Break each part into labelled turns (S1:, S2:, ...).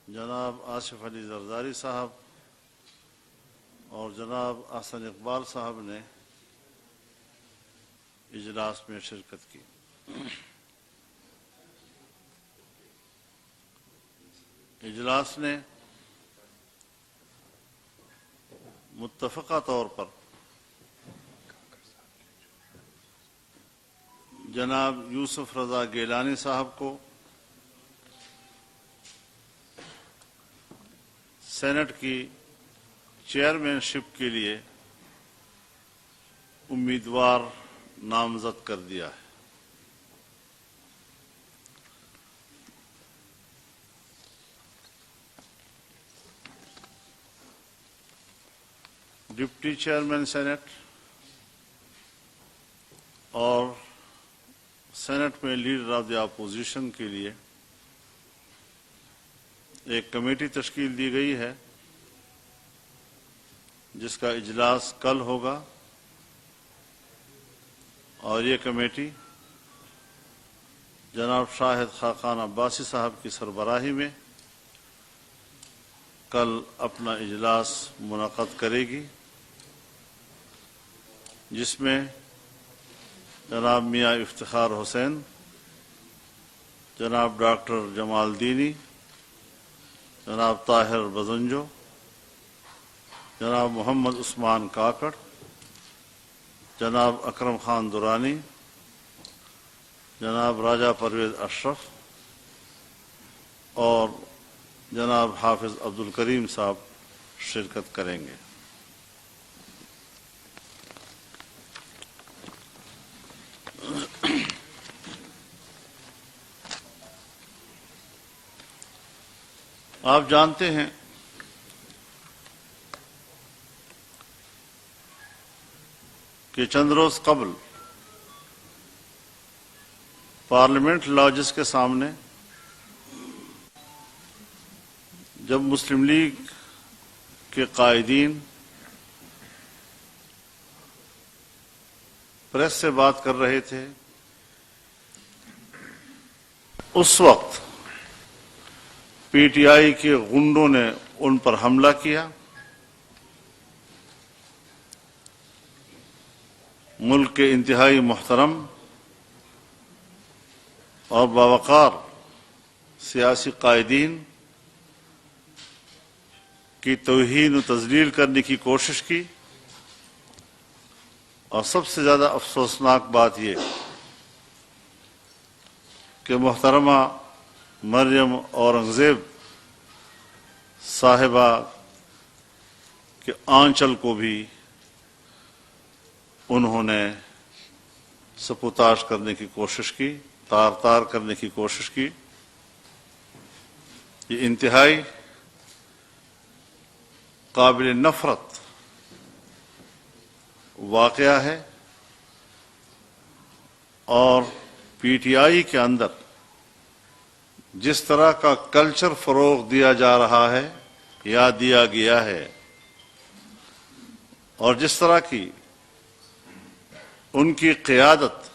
S1: جناب آصف علی زرداری صاحب اور جناب احسن اقبال صاحب نے اجلاس میں شرکت کی۔ اجلاس نے متفقہ طور پر جناب یوسف رضا گیلانی صاحب کو سینٹ کی چیئرمین شپ کے لیے امیدوار نامزد کر دیا ہے۔ ڈپٹی چیئرمین سینٹ اور سینٹ میں لیڈر آف دی اپوزیشن کے لیے ایک کمیٹی تشکیل دی گئی ہے جس کا اجلاس کل ہوگا، اور یہ کمیٹی جناب شاہد خاقان عباسی صاحب کی سربراہی میں کل اپنا اجلاس منعقد کرے گی، جس میں جناب میاں افتخار حسین، جناب ڈاکٹر جمال دینی، جناب طاہر بزنجو، جناب محمد عثمان کاکڑ، جناب اکرم خان درانی، جناب راجہ پرویز اشرف اور جناب حافظ عبد الکریم صاحب شرکت کریں گے۔ آپ جانتے ہیں کہ چند روز قبل پارلیمنٹ لاجز کے سامنے جب مسلم لیگ کے قائدین پریس سے بات کر رہے تھے، اس وقت پی ٹی آئی کے غنڈوں نے ان پر حملہ کیا، ملک کے انتہائی محترم اور باوقار سیاسی قائدین کی توہین و تذلیل کرنے کی کوشش کی، اور سب سے زیادہ افسوسناک بات یہ کہ محترمہ مریم اورنگزیب صاحبہ کے آنچل کو بھی انہوں نے سپوتاش کرنے کی کوشش کی، تار تار کرنے کی کوشش کی۔ یہ انتہائی قابل نفرت واقعہ ہے، اور پی ٹی آئی کے اندر جس طرح کا کلچر فروغ دیا جا رہا ہے یا دیا گیا ہے، اور جس طرح کی ان کی قیادت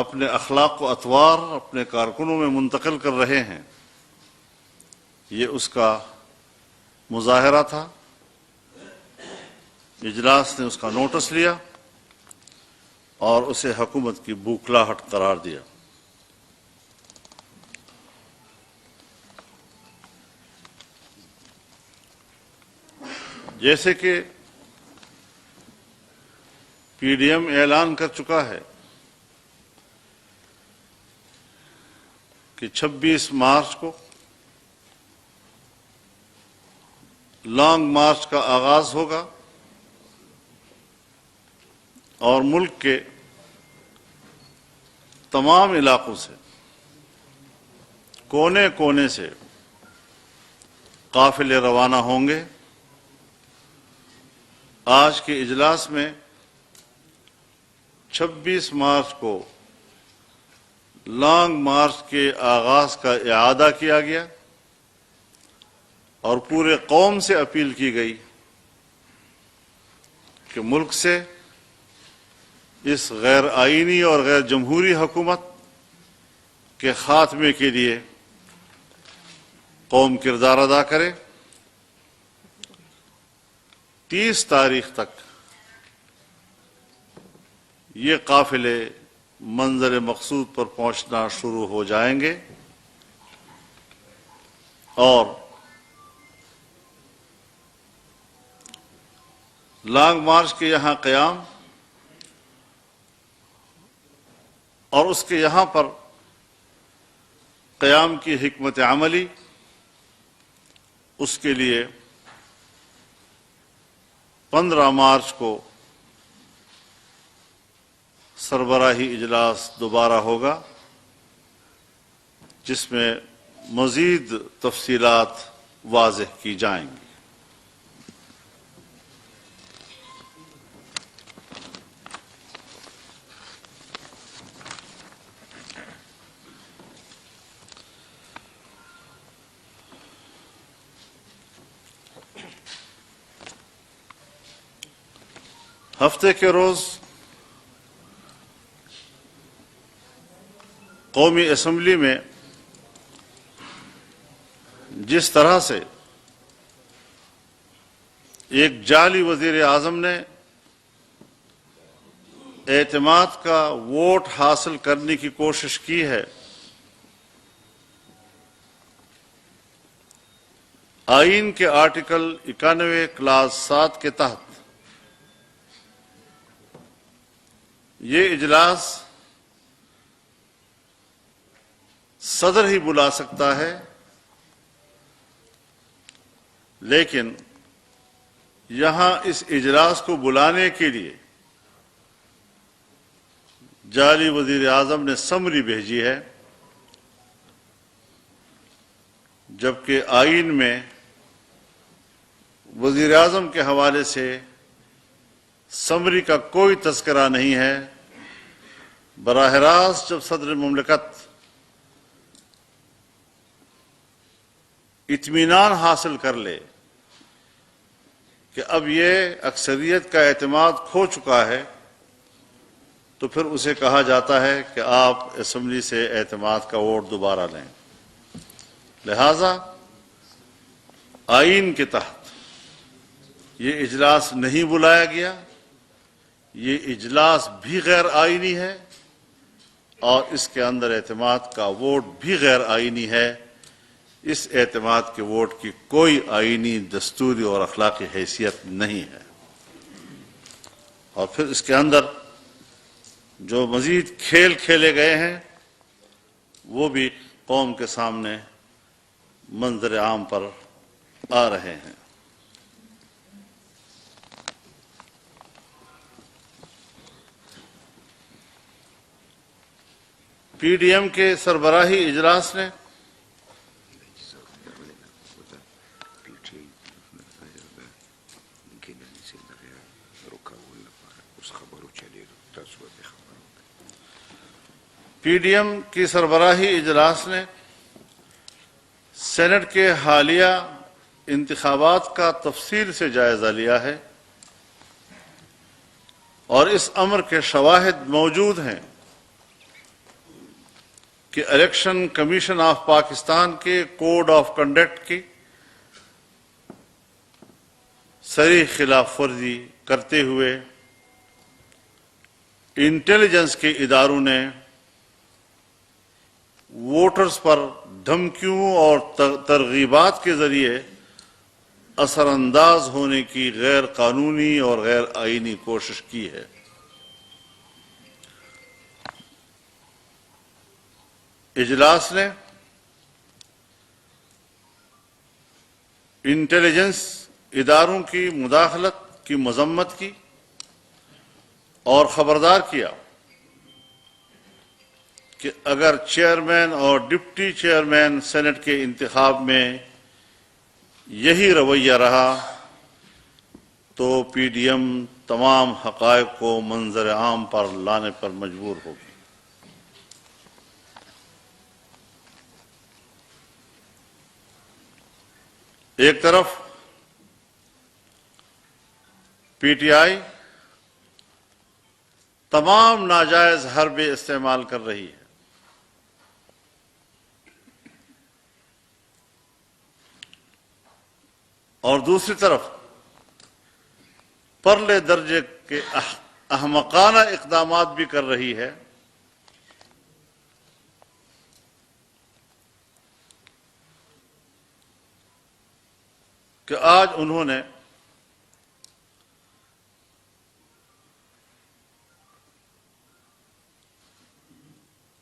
S1: اپنے اخلاق و اطوار اپنے کارکنوں میں منتقل کر رہے ہیں، یہ اس کا مظاہرہ تھا۔ اجلاس نے اس کا نوٹس لیا اور اسے حکومت کی بوکھلاہٹ قرار دیا۔ جیسے کہ پی ڈی ایم اعلان کر چکا ہے کہ 26 مارچ کو لانگ مارچ کا آغاز ہوگا، اور ملک کے تمام علاقوں سے، کونے کونے سے قافلے روانہ ہوں گے۔ آج کے اجلاس میں 26 مارچ کو لانگ مارچ کے آغاز کا اعادہ کیا گیا، اور پورے قوم سے اپیل کی گئی کہ ملک سے اس غیر آئینی اور غیر جمہوری حکومت کے خاتمے کے لیے قوم کردار ادا کرے۔ 30 تاریخ تک یہ قافلے منزل مقصود پر پہنچنا شروع ہو جائیں گے اور لانگ مارچ کے یہاں قیام اور اس کے یہاں پر قیام کی حکمت عملی، اس کے لیے 15 مارچ کو سربراہی اجلاس دوبارہ ہوگا، جس میں مزید تفصیلات واضح کی جائیں گی۔ ہفتے کے روز قومی اسمبلی میں جس طرح سے ایک جعلی وزیر اعظم نے اعتماد کا ووٹ حاصل کرنے کی کوشش کی ہے، آئین کے آرٹیکل 91 کلاس 7 کے تحت یہ اجلاس صدر ہی بلا سکتا ہے، لیکن یہاں اس اجلاس کو بلانے کے لیے جعلی وزیر اعظم نے سمری بھیجی ہے، جبکہ آئین میں وزیر اعظم کے حوالے سے سمری کا کوئی تذکرہ نہیں ہے۔ براہ راست جب صدر مملکت اطمینان حاصل کر لے کہ اب یہ اکثریت کا اعتماد کھو چکا ہے، تو پھر اسے کہا جاتا ہے کہ آپ اسمبلی سے اعتماد کا ووٹ دوبارہ لیں۔ لہذا آئین کے تحت یہ اجلاس نہیں بلایا گیا، یہ اجلاس بھی غیر آئینی ہے اور اس کے اندر اعتماد کا ووٹ بھی غیر آئینی ہے۔ اس اعتماد کے ووٹ کی کوئی آئینی، دستوری اور اخلاقی حیثیت نہیں ہے۔ اور پھر اس کے اندر جو مزید کھیل کھیلے گئے ہیں وہ بھی قوم کے سامنے منظر عام پر آ رہے ہیں۔ پی ڈی ایم کے سربراہی اجلاس نے سینٹ کے حالیہ انتخابات کا تفصیل سے جائزہ لیا ہے اور اس امر کے شواہد موجود ہیں کہ الیکشن کمیشن آف پاکستان کے کوڈ آف کنڈکٹ کی صریح خلاف ورزی کرتے ہوئے انٹیلیجنس کے اداروں نے ووٹرز پر دھمکیوں اور ترغیبات کے ذریعے اثر انداز ہونے کی غیر قانونی اور غیر آئینی کوشش کی ہے۔ اجلاس نے انٹیلیجنس اداروں کی مداخلت کی مذمت کی اور خبردار کیا کہ اگر چیئرمین اور ڈپٹی چیئرمین سینٹ کے انتخاب میں یہی رویہ رہا تو پی ڈی ایم تمام حقائق کو منظر عام پر لانے پر مجبور ہوگی۔ ایک طرف پی ٹی آئی تمام ناجائز حربے استعمال کر رہی ہے، اور دوسری طرف پرلے درجے کے احمقانہ اقدامات بھی کر رہی ہے. کہ آج انہوں نے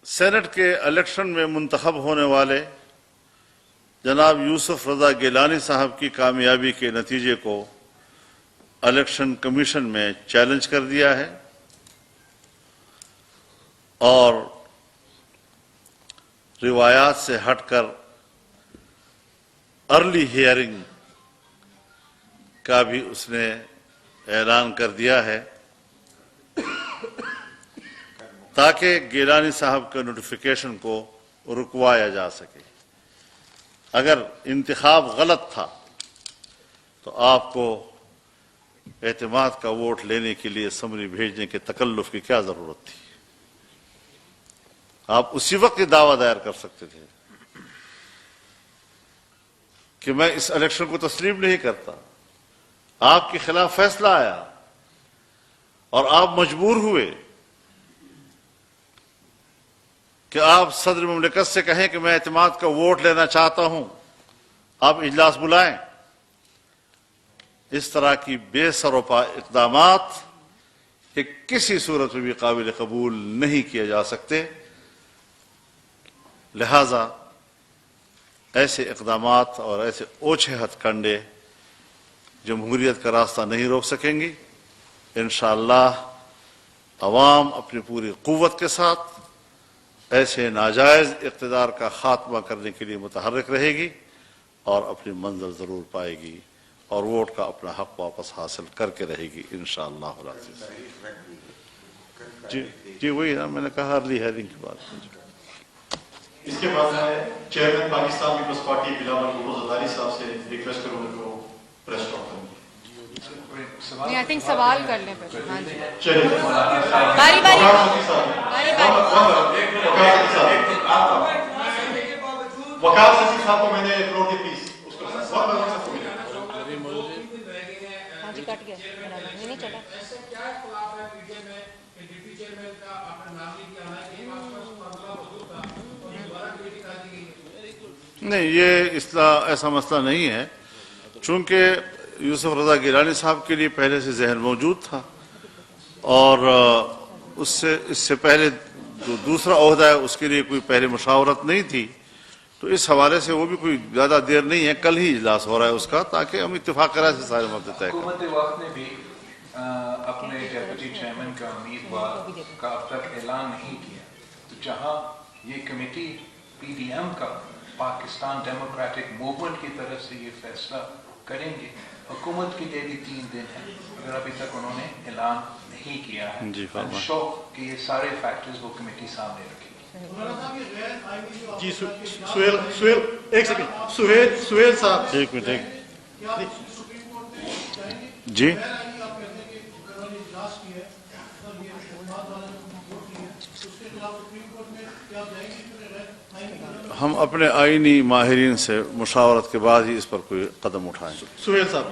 S1: سینٹ کے الیکشن میں منتخب ہونے والے جناب یوسف رضا گیلانی صاحب کی کامیابی کے نتیجے کو الیکشن کمیشن میں چیلنج کر دیا ہے اور روایات سے ہٹ کر ارلی ہیئرنگ کا بھی اس نے اعلان کر دیا ہے تاکہ گیلانی صاحب کے نوٹیفیکیشن کو رکوایا جا سکے. اگر انتخاب غلط تھا تو آپ کو اعتماد کا ووٹ لینے کے لیے اسمبلی بھیجنے کے تکلف کی کیا ضرورت تھی؟ آپ اسی وقت یہ دعویٰ دائر کر سکتے تھے کہ میں اس الیکشن کو تسلیم نہیں کرتا. آپ کے خلاف فیصلہ آیا اور آپ مجبور ہوئے کہ آپ صدر مملکت سے کہیں کہ میں اعتماد کا ووٹ لینا چاہتا ہوں، آپ اجلاس بلائیں. اس طرح کی بے سروپا اقدامات کہ کسی صورت میں بھی قابل قبول نہیں کیے جا سکتے. لہذا ایسے اقدامات اور ایسے اوچھے ہتھ کنڈے جمہوریت کا راستہ نہیں روک سکیں گی. انشاءاللہ عوام اپنی پوری قوت کے ساتھ ایسے ناجائز اقتدار کا خاتمہ کرنے کے لیے متحرک رہے گی اور اپنی منزل ضرور پائے گی اور ووٹ کا اپنا حق واپس حاصل کر کے رہے گی انشاءاللہ العزیز. جی وہی نا میں نے کہا ارلی ہیئرنگ کی بات.
S2: اس کے بعد میں چیئرمین پاکستان پیپلز پارٹی بلاول بھٹو زرداری صاحب سے ریکویسٹ کروں گا کہ پریس ٹاک کریں.
S3: I think سوال کر لیں پھر. ہاں جی
S2: چلیے
S3: باری باری باری
S2: وقار سسی صاحب کو میں نے فلور دی پلیز اس کو
S3: ہاں جی کٹ گیا نہیں چلا.
S1: نہیں یہ ایسا مسئلہ نہیں ہے چونکہ یوسف رضا گیلانی صاحب کے لیے پہلے سے ذہن موجود تھا اور اس سے پہلے جو دوسرا عہدہ ہے اس کے لیے کوئی پہلے مشاورت نہیں تھی. تو اس حوالے سے وہ بھی کوئی زیادہ دیر نہیں ہے، کل ہی اجلاس ہو رہا ہے اس کا تاکہ ہم اتفاق رائے سے سارے مسئلے طے کریں.
S4: حکومت وقت نے بھی اپنے ڈیپٹی چیئرمین کا امیدوار کا اب تک اعلان نہیں کیا. تو جہاں یہ کمیٹی پی ڈی ایم کا پاکستان ڈیموکریٹک موومنٹ کی طرف سے یہ فیصلہ کریں گے، حکومت کے لیے بھی 3 دن ہے اگر ابھی تک انہوں نے اعلان نہیں کیا ہے. کہ یہ سارے فیکٹرز وہ کمیٹی سامنے رکھے گی.
S2: جی سہیل ایک سیکنڈ سہیل صاحب
S1: ایک منٹ جی ہم اپنے آئینی ماہرین سے مشاورت کے بعد ہی اس پر کوئی قدم اٹھائیں.
S2: سہیل صاحب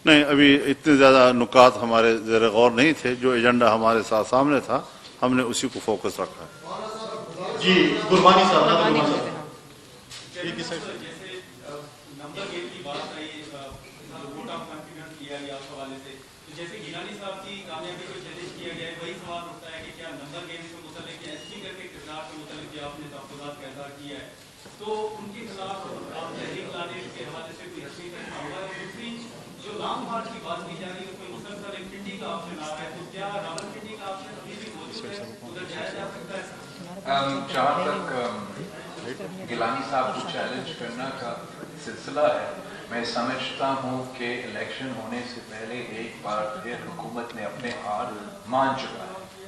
S1: نہیں ابھی اتنے زیادہ نکات ہمارے زیر غور نہیں تھے. جو ایجنڈا ہمارے ساتھ سامنے تھا ہم نے اسی کو فوکس رکھا ہے.
S2: جی قربانی صاحب
S5: نمبر گیم کی بات آئی ووٹ آف کانفیڈنس کیا گیا اس حوالے سے جیسے گیلانی صاحب کی کامیابی کو چیلنج کیا گیا ہے وہی سوال اٹھتا ہے کہ کیا نمبر گیم سے متعلق یا اسپیکر کے کردار سے متعلق جو آپ نے تحفظات کا اظہار کیا ہے تو ان کے خلاف آپ تحریک لانے کے حوالے سے کوئی حسین کا ہوا ہے. دوسری جو لانگ مارچ کی بات کی جا رہی ہے کوئی مسلسل ایک پنڈی کا آپشن آ رہا ہے تو کیا راول پنڈی کا آپشن ابھی بھی موجود ہے ادھر جایا جا سکتا ہے؟
S4: جہاں تک گیلانی صاحب کو چیلنج کرنا کا سلسلہ ہے میں سمجھتا ہوں کہ الیکشن ہونے سے پہلے ایک بار پھر حکومت نے اپنے ہار مان چکا ہے.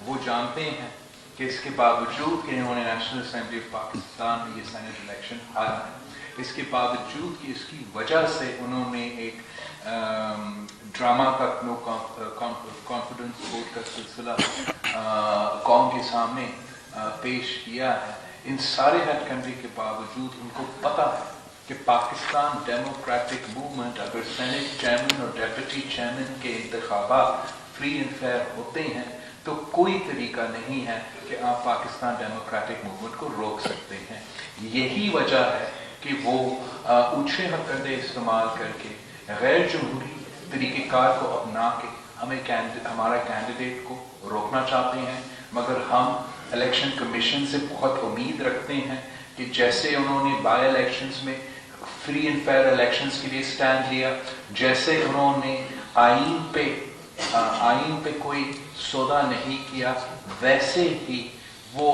S4: وہ جانتے ہیں کہ اس کے باوجود کہ انہوں نے نیشنل اسمبلی آف پاکستان میں یہ سینٹ الیکشن ہارا ہے، اس کے باوجود کہ اس کی وجہ سے انہوں نے ایک ڈرامہ کا نو کانفیڈنس ووٹ کا سلسلہ قوم کے سامنے پیش کیا ہے، ان سارے ہیڈ کنٹری کے باوجود ان کو پتہ ہے کہ پاکستان ڈیموکریٹک موومنٹ اگر سینٹ چیئرمین اور ڈیپٹی چیئرمین کے انتخابات فری اینڈ فیئر ہوتے ہیں تو کوئی طریقہ نہیں ہے کہ آپ پاکستان ڈیموکریٹک موومنٹ کو روک سکتے ہیں. یہی وجہ ہے کہ وہ اونچے ہتھکندے استعمال کر کے غیر جمہوری طریقہ کار کو اپنا کے ہمارا کینڈیڈیٹ کو روکنا چاہتے ہیں، مگر ہم الیکشن کمیشن سے بہت امید رکھتے ہیں کہ جیسے انہوں نے بائی الیکشنز میں فری اینڈ فیئر الیکشنز کے لیے سٹینڈ لیا، جیسے انہوں نے آئین پہ کوئی سودا نہیں کیا، ویسے ہی وہ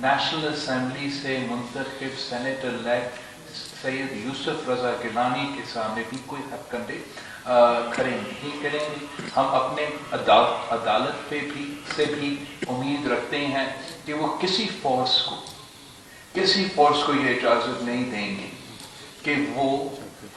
S4: نیشنل اسمبلی سے منتخب سینیٹر الیکٹ سید یوسف رضا گیلانی کے سامنے بھی کوئی ہتھ کنڈے کھڑے نہیں کریں گے. ہم اپنے عدالت پہ بھی امید رکھتے ہیں کہ وہ کسی فورس کو یہ اجازت نہیں دیں گے کہ وہ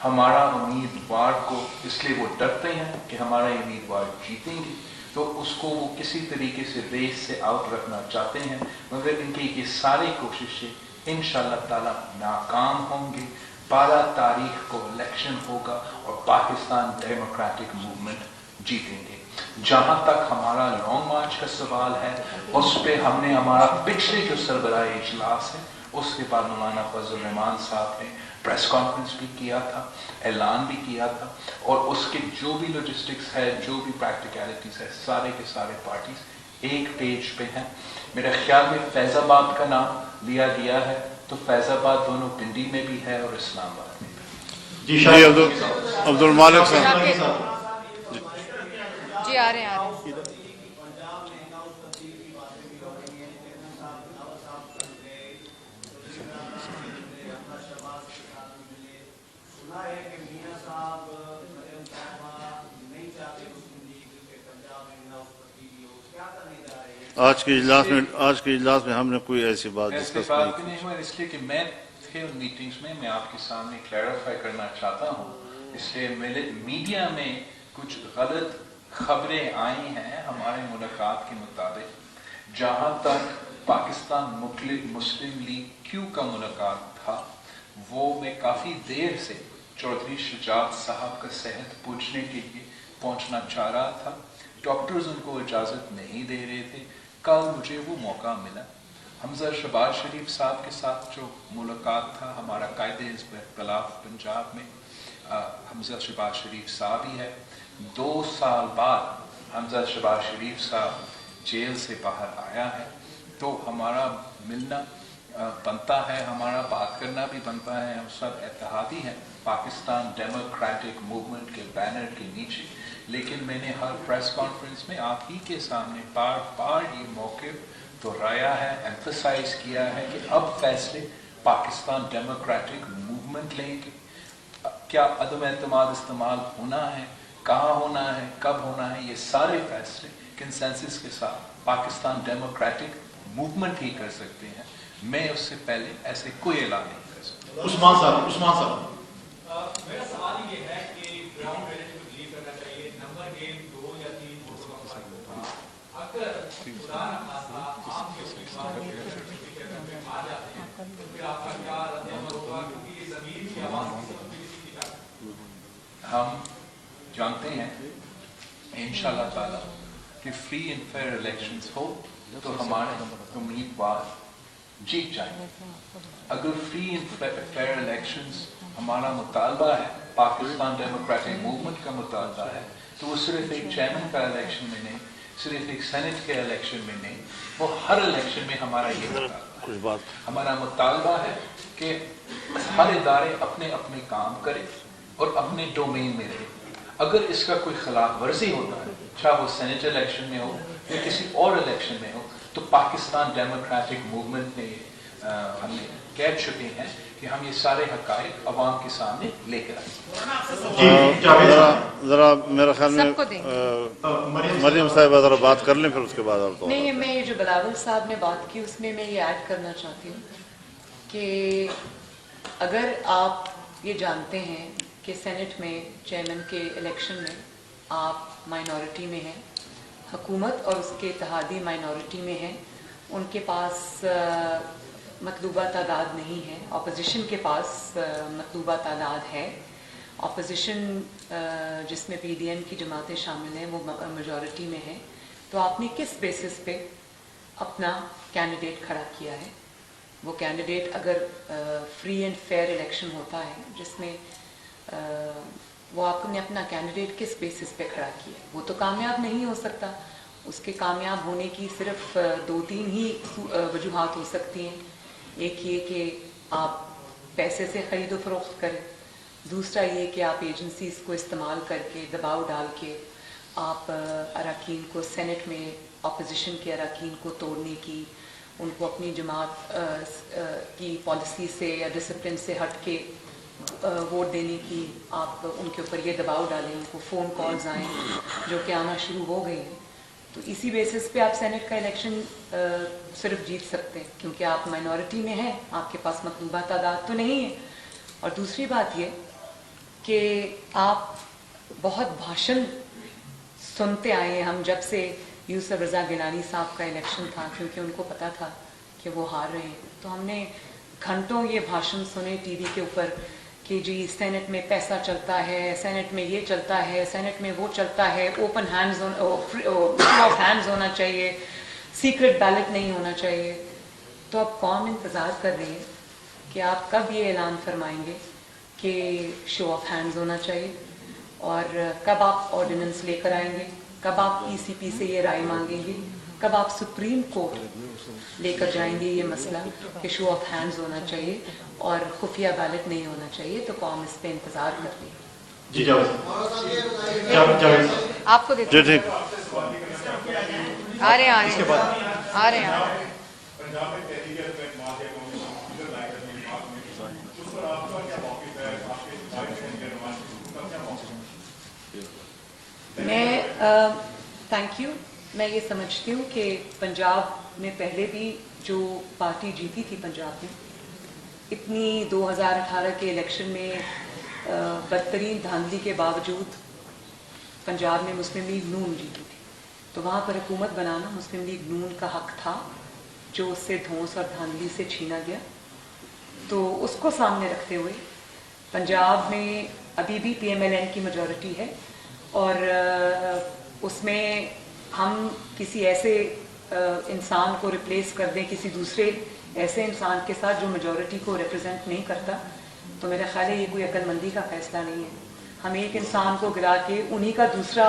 S4: ہمارا امیدوار کو، اس لیے وہ ڈرتے ہیں کہ ہمارا امیدوار جیتیں گے تو اس کو وہ کسی طریقے سے ریس سے آؤٹ رکھنا چاہتے ہیں، مگر ان کی یہ ساری کوششیں انشاءاللہ تعالی ناکام ہوں گی. 12 تاریخ کو الیکشن ہوگا اور پاکستان ڈیموکریٹک موومنٹ جیتیں گے. جہاں تک ہمارا لانگ مارچ کا سوال ہے، اس پہ ہم نے ہمارا پچھلے جو سربراہ اجلاس ہے اس کے بعد مولانا فضل الرحمان صاحب نے پریس کانفرنس بھی کیا تھا، اعلان بھی کیا تھا، اور اس کے جو بھی لاجسٹکس ہے، جو بھی پریکٹیکلٹیز ہے، سارے کے سارے پارٹیز ایک پیج پہ ہیں. میرے خیال میں فیض آباد کا نام لیا گیا ہے، تو فیض آباد دونوں پنڈی میں بھی ہے اور اسلام آباد میں بھی.
S1: جی عبد المالک صاحب
S3: جی آ رہے ہیں.
S1: آج کے اجلاس میں ہم نے کوئی ایسی بات ڈسکس
S4: نہیں ہوا، اس لیے کہ میں تھے ان میٹنگز میں آپ کے سامنے کلیریفائی کرنا چاہتا ہوں. اس لیے میڈیا میں کچھ غلط خبریں آئی ہیں ہمارے ملاقات کے مطابق. جہاں تک پاکستان مسلم لیگ کیو کا ملاقات تھا، وہ میں کافی دیر سے چودھری شجاعت صاحب کا صحت پوچھنے کے لیے پہنچنا چاہ رہا تھا. ڈاکٹرز ان کو اجازت نہیں دے رہے تھے. کل مجھے وہ موقع ملا. حمزہ شہباز شریف صاحب کے ساتھ جو ملاقات تھا، ہمارا قائد حزب اختلاف پنجاب میں حمزہ شہباز شریف صاحب ہی ہے. 2 سال بعد حمزہ شہباز شریف صاحب جیل سے باہر آیا ہے، تو ہمارا ملنا بنتا ہے، ہمارا بات کرنا بھی بنتا ہے. ہم سب اتحادی ہیں پاکستان ڈیموکریٹک موومنٹ کے بینر کے نیچے. لیکن میں نے ہر پریس کانفرنس میں آپ ہی کے سامنے بار بار یہ موقف دہرایا ہے، ایمفسائز کیا ہے کہ اب فیصلے پاکستان ڈیموکریٹک موومنٹ لیں گے. کیا عدم اعتماد استعمال ہونا ہے، کہاں ہونا ہے، کب ہونا ہے، یہ سارے فیصلے کنسنسس کے ساتھ پاکستان ڈیموکریٹک موومنٹ ہی کر سکتے ہیں. میں اس سے پہلے ایسے کوئی اعلان نہیں کر سکتا.
S2: عثمان صاحب
S5: میرا سوال یہ ہے کہ گراؤنڈ ریئلٹی کو بلیو کرنا چاہیے. نمبر گیم 2 یا 3 ووٹوں کا فرق ہوگا. اگر خدا نہ خاصا عام کے امیدوار آ جاتے ہیں تو پھر آپ کا کیا رد عمل ہوگا؟ کیونکہ یہ زمین کی آواز
S4: ہم جانتے ہیں انشاءاللہ تعالی کہ فری اینڈ فیئر الیکشنز ہو تو ہمارے امیدوار جیت جائیں. اگر فری اینڈ فیئر الیکشنز ہمارا مطالبہ ہے، پاکستان ڈیموکریٹک موومنٹ کا مطالبہ ہے، تو وہ صرف ایک چیئرمین کا الیکشن میں نہیں، صرف ایک سینٹ کے الیکشن میں نہیں، وہ ہر الیکشن میں ہمارا یہ مطالبہ ہے. ہمارا مطالبہ ہے کہ ہر ادارے اپنے اپنے کام کرے اور اپنے ڈومین میں رہے. اگر اس کا کوئی خلاف ورزی ہوتا ہے، چاہے وہ سینٹ الیکشن میں ہو یا کسی اور الیکشن میں ہو، تو پاکستان ڈیموکریٹک موومنٹ نے ہم کہہ چکے ہیں کہ ہم یہ سارے حقائق عوام کے سامنے لے کر آئیں.
S1: ذرا میرا خیال میں
S3: سب کو دیں
S1: مریم صاحبہ ذرا بات کر لیں پھر اس کے بعد اور تو
S6: نہیں، میں جو بلاول صاحب نے بات کی اس میں یہ ایڈ کرنا چاہتی ہوں کہ اگر آپ یہ جانتے ہیں کہ سینٹ میں چیئرمین کے الیکشن میں آپ مائنورٹی میں ہیں، حکومت اور اس کے اتحادی مائنورٹی میں ہیں، ان کے پاس مطلوبہ تعداد نہیں ہے، اپوزیشن کے پاس مطلوبہ تعداد ہے، اپوزیشن جس میں پی ڈی ایم کی جماعتیں شامل ہیں وہ میجورٹی میں ہے، تو آپ نے کس بیسس پہ اپنا کینڈیڈیٹ کھڑا کیا ہے؟ وہ کینڈیڈیٹ اگر فری اینڈ فیئر الیکشن ہوتا ہے جس میں وہ آپ نے اپنا کینڈیڈیٹ کس بیسس پہ کھڑا کیا ہے، وہ تو کامیاب نہیں ہو سکتا. اس کے کامیاب ہونے کی صرف 2-3 ہی وجوہات ہو سکتی ہیں. ایک یہ کہ آپ پیسے سے خرید و فروخت کریں، دوسرا یہ کہ آپ ایجنسیز کو استعمال کر کے دباؤ ڈال کے آپ اراکین کو سینٹ میں اپوزیشن کے اراکین کو توڑنے کی، ان کو اپنی جماعت کی پالیسی سے یا ڈسپلن سے ہٹ کے ووٹ دینے کی آپ ان کے اوپر یہ دباؤ ڈالیں، ان کو فون کالز آئیں جو کہ آنا شروع ہو گئی ہیں. تو اسی بیسس پہ آپ سینٹ کا الیکشن صرف جیت سکتے ہیں کیونکہ آپ مائنورٹی میں ہیں، آپ کے پاس مطلوبہ تعداد تو نہیں ہے. اور دوسری بات یہ کہ آپ بہت بھاشن سنتے آئے ہیں. ہم جب سے یوسف رضا گیلانی صاحب کا الیکشن تھا، کیونکہ ان کو پتا تھا کہ وہ ہار رہے ہیں، تو ہم نے گھنٹوں یہ بھاشن سنے ٹی وی کے اوپر کہ جی سینٹ میں پیسہ چلتا ہے، سینٹ میں یہ چلتا ہے، سینٹ میں وہ چلتا ہے، اوپن ہینڈز آف ہینڈز ہونا چاہیے، سیکرٹ بیلٹ نہیں ہونا چاہیے. تو اب قوم انتظار کر رہی ہے کہ آپ کب یہ اعلان فرمائیں گے کہ شو آف ہینڈز ہونا چاہیے، اور کب آپ آرڈیننس لے کر آئیں گے، کب آپ ای سی پی سے یہ رائے مانگیں گے، کب آپ سپریم کورٹ لے کر جائیں گے یہ مسئلہ کہ شو آف ہینڈز ہونا چاہیے اور خفیہ بیلٹ نہیں ہونا چاہیے. تو قوم اس پہ انتظار کر رہی ہے.
S2: جی جاوید
S3: آپ کو دیتے
S1: جی ٹھیک.
S3: آ رہے ہیں.
S6: میں تھینک یو. میں یہ سمجھتی ہوں کہ پنجاب میں پہلے بھی جو پارٹی جیتی تھی پنجاب میں اتنی 2018 کے الیکشن میں بدترین دھاندلی کے باوجود پنجاب میں مسلم لیگ نون جیتی تھی. تو وہاں پر حکومت بنانا مسلم لیگ نون کا حق تھا جو اس سے دھونس اور دھاندلی سے چھینا گیا. تو اس کو سامنے رکھتے ہوئے پنجاب میں ابھی بھی پی ایم ایل این کی میجورٹی ہے، اور اس میں ہم کسی ایسے انسان کو ریپلیس کر دیں کسی دوسرے ایسے انسان کے ساتھ جو میجورٹی کو ریپرزینٹ نہیں کرتا، تو میرا خیال ہے یہ کوئی عقل مندی کا فیصلہ نہیں ہے. ہم ایک انسان کو گرا کے انہی کا دوسرا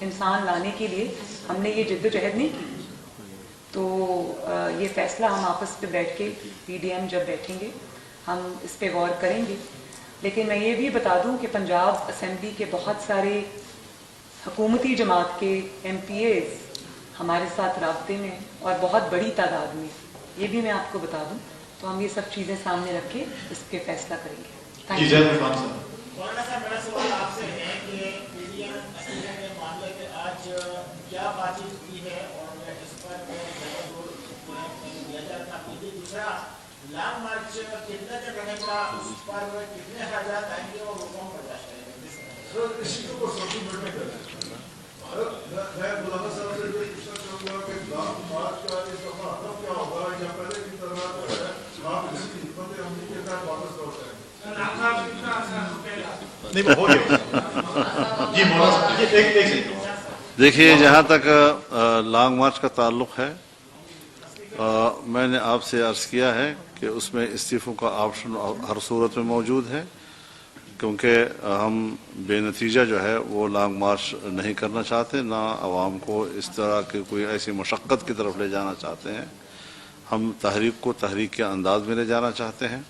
S6: انسان لانے کے لیے ہم نے یہ جد و جہد نہیں کی. تو یہ فیصلہ ہم آپس پہ بیٹھ کے پی ڈی ایم جب بیٹھیں گے ہم اس پہ غور کریں گے. لیکن میں یہ بھی بتا دوں کہ پنجاب اسمبلی کے بہت سارے حکومتی جماعت کے ایم پی ایز ہمارے ساتھ رابطے میں اور بہت بڑی تعداد میں، یہ بھی میں آپ کو بتا دوں. تو ہم یہ سب چیزیں سامنے رکھ کے اس پہ فیصلہ کریں گے.
S2: جی زید عرفان صاحب.
S7: مولانا صاحب میرا سوال آپ سے ہے کہ پی ڈی ایم اسمبلی کے معاملے پہ آج کیا بات چیت کی ہے اور اس پر دیا جاتا ہے. دوسرا لانگ مارچ کتنے تک رہے گا، اس پر کتنے اخراجات آئیں گے اور وہ کون برداشت کرے گا؟ اسی کو سوچی مٹ میں کریں. میں مولانا صاحب سے یہ پوچھنا چاہوں گا کہ لانگ مارچ کا اس دفعہ ختم کیا ہوگا یا پہلے کی طرح جو ہے آپ اس کی حکمت عملی کے تحت واپس لوٹ جائیں گے؟
S2: نہیں وہ ہو گیا. جی مولانا صاحب ایک سیکنڈ.
S1: دیکھیے جہاں تک لانگ مارچ کا تعلق ہے، میں نے آپ سے عرض کیا ہے کہ اس میں استعفوں کا آپشن ہر صورت میں موجود ہے، کیونکہ ہم بے نتیجہ جو ہے وہ لانگ مارچ نہیں کرنا چاہتے، نہ عوام کو اس طرح کی کوئی ایسی مشقت کی طرف لے جانا چاہتے ہیں. ہم تحریک کو تحریک کے انداز میں لے جانا چاہتے ہیں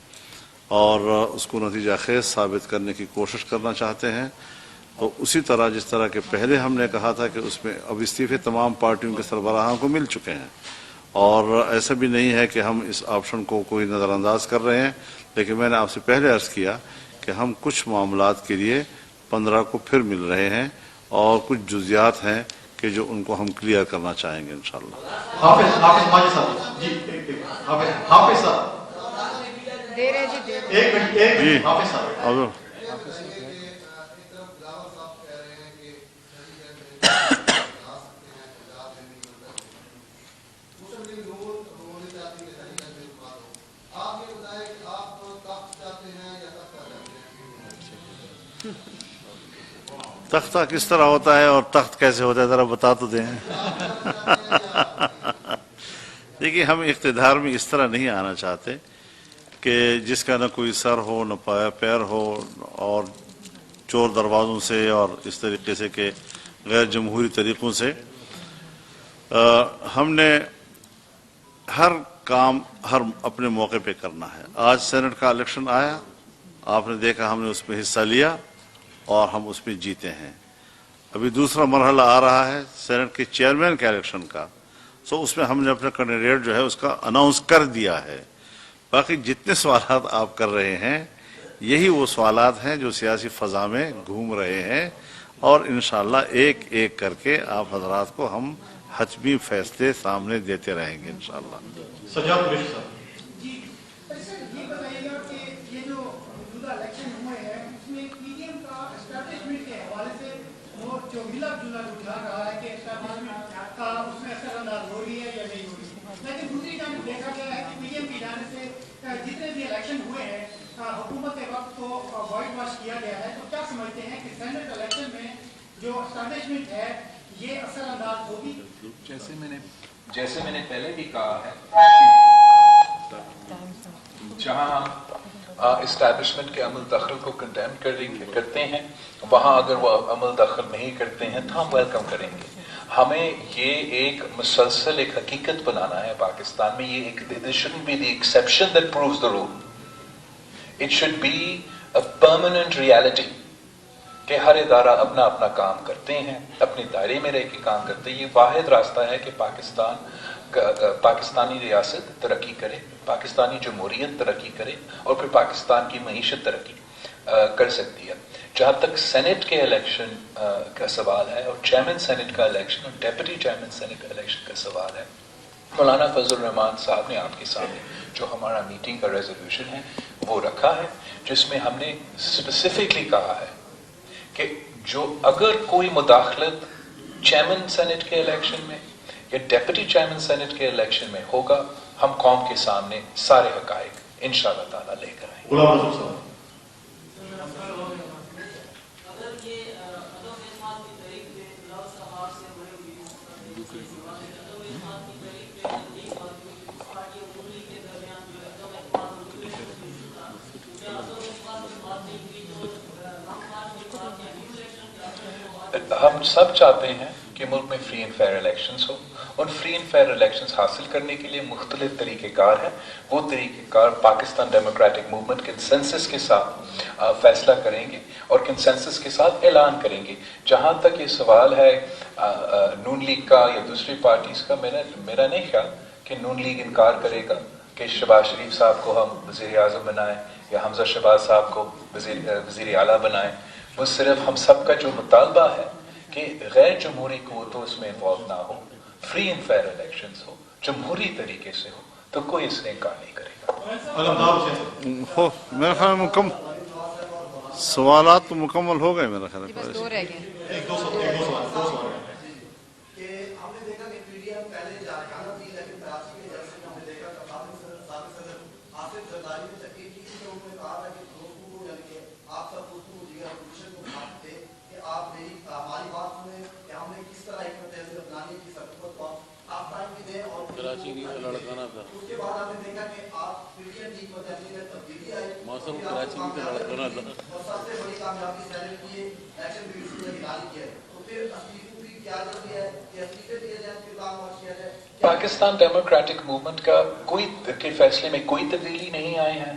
S1: اور اس کو نتیجہ خیز ثابت کرنے کی کوشش کرنا چاہتے ہیں. تو اسی طرح جس طرح کہ پہلے ہم نے کہا تھا کہ اس میں اب استعفے تمام پارٹیوں کے سربراہوں کو مل چکے ہیں، اور ایسا بھی نہیں ہے کہ ہم اس آپشن کو کوئی نظر انداز کر رہے ہیں، لیکن میں نے آپ سے پہلے عرض کیا کہ ہم کچھ معاملات کے لیے 15 کو پھر مل رہے ہیں اور کچھ جزیات ہیں کہ جو ان کو ہم کلیئر کرنا چاہیں گے انشاءاللہ۔
S2: حافظ ماجد صاحب جی، حافظ صاحب
S3: دیر ہے جی، دیر ہے۔
S2: ایک منٹ حافظ صاحب
S1: تختہ کس طرح ہوتا ہے اور تخت کیسے ہوتا ہے ذرا بتا تو دیں۔ دیکھیے، ہم اقتدار میں اس طرح نہیں آنا چاہتے کہ جس کا نہ کوئی سر ہو نہ پیر ہو، اور چور دروازوں سے اور اس طریقے سے کہ غیر جمہوری طریقوں سے۔ ہم نے ہر کام ہر اپنے موقع پہ کرنا ہے۔ آج سینٹ کا الیکشن آیا، آپ نے دیکھا ہم نے اس میں حصہ لیا اور ہم اس میں جیتے ہیں۔ ابھی دوسرا مرحلہ آ رہا ہے سینٹ کے چیئرمین کے الیکشن کا، سو اس میں ہم نے اپنا کینڈیڈیٹ جو ہے اس کا اناؤنس کر دیا ہے۔ باقی جتنے سوالات آپ کر رہے ہیں یہی وہ سوالات ہیں جو سیاسی فضا میں گھوم رہے ہیں، اور انشاءاللہ ایک ایک کر کے آپ حضرات کو ہم حتمی فیصلے سامنے دیتے رہیں گے انشاءاللہ۔
S2: سجاد قریشی صاحب
S7: جی سر، یہ بتائیے گا کہ یہ جو موجودہ الیکشن ہوئے ہیں اس میں پی ڈی ایم کا اسٹیبلشمنٹ کے حوالے سے جو ملا جلا رجحان رہا ہے کہ اسٹیبلشمنٹ کا اس میں اثر انداز ہو رہی ہے یا نہیں ہو رہی ہے، لیکن دوسری جانب دیکھا گیا ہے کہ پی ڈی ایم کی جانب سے جتنے بھی الیکشن ہوئے ہیں حکومت کے وقت کو وائٹ واش کیا گیا ہے، تو کیا سمجھتے ہیں کہ سینٹ الیکشن میں جو اسٹیبلشمنٹ ہے یہ اثر انداز ہوگی؟
S4: جیسے میں نے پہلے بھی کہا ہے، جہاں ہم اسٹیبلشمنٹ کے عمل دخل کو کنڈیم کرتے ہیں، وہاں اگر وہ عمل دخل نہیں کرتے ہیں تو ہم ویلکم کریں گے۔ ہمیں یہ ایک مسلسل ایک حقیقت بنانا ہے پاکستان میں، یہ ایک this shouldn't be the exception that proves the rule. It should be a permanent reality کہ ہر ادارہ اپنا اپنا کام کرتے ہیں، اپنے دائرے میں رہ کے کام کرتے ہیں۔ یہ واحد راستہ ہے کہ پاکستانی ریاست ترقی کرے، پاکستانی جمہوریت ترقی کرے، اور پھر پاکستان کی معیشت ترقی کر سکتی ہے۔ جہاں تک سینٹ کے الیکشن کا سوال ہے اور چیئرمین سینٹ کا الیکشن اور ڈیپٹی چیئرمین سینٹ الیکشن کا سوال ہے، مولانا فضل الرحمان صاحب نے آپ کے سامنے جو ہمارا میٹنگ کا ریزولوشن ہے وہ رکھا ہے، جس میں ہم نے اسپیسیفکلی کہا ہے کہ جو اگر کوئی مداخلت چیئرمین سینٹ کے الیکشن میں یا ڈیپٹی چیئرمین سینٹ کے الیکشن میں ہوگا، ہم قوم کے سامنے سارے حقائق انشاءاللہ تعالیٰ لے کر آئیں گے۔
S2: غلام رسول صاحب
S4: ہم سب چاہتے ہیں کہ ملک میں فری اینڈ فیئر الیکشنز ہو، اور فری اینڈ فیئر الیکشنز حاصل کرنے کے لیے مختلف طریقہ کار ہیں۔ وہ طریقہ کار پاکستان ڈیموکریٹک موومنٹ کنسنسس کے ساتھ فیصلہ کریں گے اور کنسنسس کے ساتھ اعلان کریں گے۔ جہاں تک یہ سوال ہے نون لیگ کا یا دوسری پارٹیز کا، میرا نہیں خیال کہ نون لیگ انکار کرے گا کہ شہباز شریف صاحب کو ہم وزیر اعظم بنائیں یا حمزہ شہباز صاحب کو وزیر اعلیٰ بنائیں۔ وہ صرف ہم سب کا جو مطالبہ ہے کہ غیر جمہوری قوتوں اس میں انوالو نہ ہو، فری اینڈ فیئر الیکشنز ہو، جمہوری طریقے سے ہو، تو کوئی اس نے انکار نہیں کرے گا۔
S1: میرا خیال مکمل سوالات تو مکمل ہو گئے میرا خیال
S3: جی، بس دو رہ گئے۔
S2: ایک دو سوال
S8: کہ ہم نے دیکھا کہ پی ڈی ایم پہلے جارکانہ تھی، لیکن کراچی کے جلسے میں ہم نے دیکھا کہ سابق صدر آصف زرداری نے تقریر کی تھی، تو انہوں نے کہا تھا کہ دوستوں کو، یعنی کہ آپ سب دوستوں کو دیگر اپوزیشن کو بتاتے تھے کہ آپ ہماری بات سنیں کہ ہم نے کس طرح حکمت عملی اپنانی کی سبقت کو آپ ٹائم بھی دیں، اور کراچی کی لڑکانا تھا۔ اس کے بعد ہم نے دیکھا کہ آپ پی ڈی ایم کی حکمت عملی میں تبدیلی آئی، موسم کراچی کی لڑکانا تھا، اور سب سے بڑی کامیابی سینٹ کی الیکشن کمیشن نے اعلان کیا ہے۔ تو پھر
S4: پاکستان ڈیموکریٹک موومنٹ کا کوئی کے فیصلے میں کوئی تبدیلی نہیں آئے ہیں۔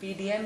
S6: PDM